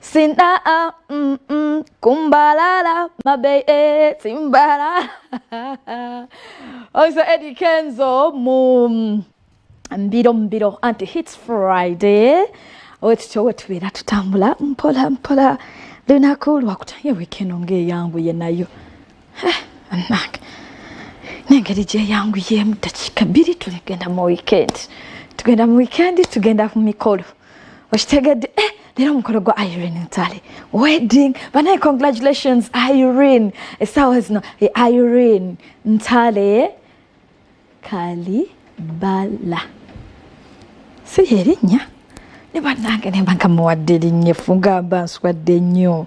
Sinda kumbalala mabe timbala. Also Eddie Kenzo mbiro anti hits Friday. Wetubera tutambula mpola lunaku lwakutanye weekend onge yangu ye nayo. Anaka nengeri je yangu ye mudakika 2 tugenda mu weekend. Tugenda mu weekend tugenda ku mikolo. Oshitegedde lero mukolo gwa Irene Ntale wedding. Banaye congratulations Irene. Esawes no Irene Ntale Kalibala. Siyerinya ne banange ne banka muwadde linye funga banswadde nnyo.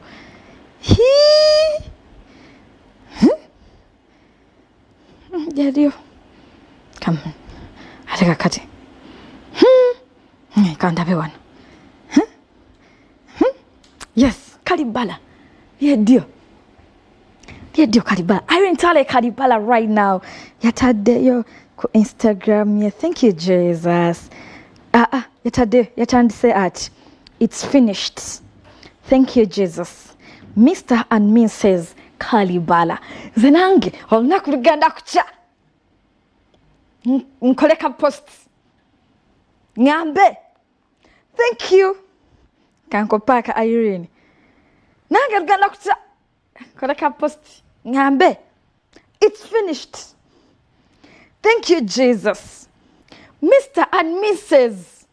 Yadio. Come. Ateka kati. Kandabe wano. Yes, Kalibala. Yadio Kalibala. Irene Ntale Kalibala right now. Yatade yo ku Instagram. Yeah, thank you Jesus. Yatandise at it's finished. Thank you Jesus. Mr. and Mrs. Kalibala. Zenange olunaku lugenda kucha. Nkoleka post. Ngambe. Thank you. Kanko paka Irene. Nange lugenda kucha. Koleka post. Ngambe. It's finished. Thank you Jesus. Mr. and Mrs.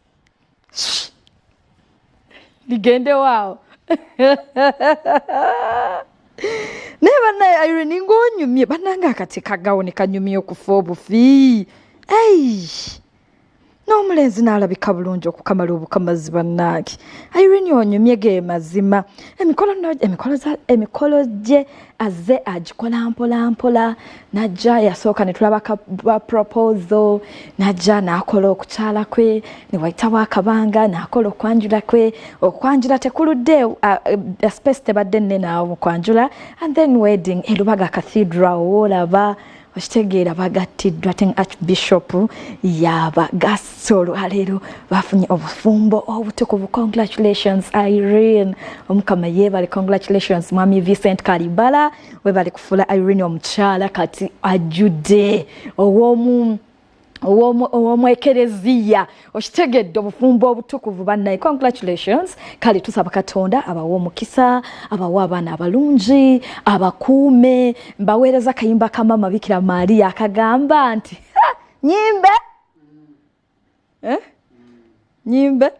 Shh. Ligende wow. Never na Irene ngonyumye bananga katika gawone kanyumye okufobu fi. Hey. No mulenzi nalabika bulungi okukamala obukamazi bannaki. Irene onyumye ge mazima. Emikolo je aze agikola mpola najja yasooka ne tulaba proposal najja nakola okukyala kwe ne waitawo akabanga nakola okwanjula tekuludde space tebadde nnene awo okwanjula and then wedding elubaga cathedral olaba Oshitegeera bagattiddwa ten Archbishop yaba gasolo alero bafunye obufumbo obutukuvu. Congratulations Irene. Omukama yebale congratulations Mwami Vincent Kalibala webale kufula Irene omukyala kati ajudde owomwekereziya okitegedde obufumbo obutukuvu bannaye. Congratulations. Kale tusaba Katonda abawa omukisa abawa abaana abalungi abakuume mbaweereza kayimba ka Mama Bikira Maria akagamba nti nyimbe nyimbe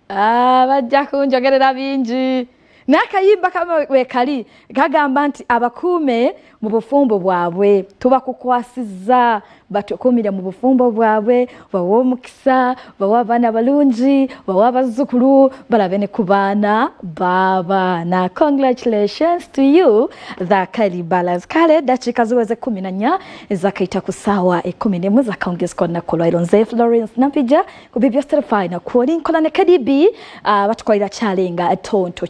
bajja kunjogerera bingi. Nakayimba kama wekali kagamba nti abakuume mu bufumbo bwabwe tubakukwasizza batukumira mu bufumbo bwabwe bawo omukisa bawo abaana balungi bawo abazzukulu balabe ne ku baana babaana. Congratulations to you the Kalibalas. Kale dakika ziweze 14 ezakaita ku ssaawa 11 zakaongezeko naku lwairo. Nze Florence Nampijja ku BBS Terefayina kuolinkola ne KDB batukolera kyalenga tonto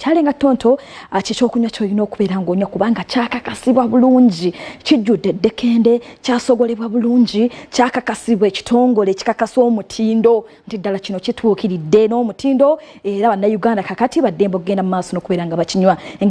kyekyokunywa kyolina okubeera ng'onywa kubanga kyakakasibwa bulungi kijjudde eddekende kyasogolebwa bulungi kyakakasibwa ekitongole kikakasa omutindo nti ddala kino kituukiridde n'omutindo era bannayuganda kakati baddembe okugenda mu maaso n'okubeera nga bakinywa.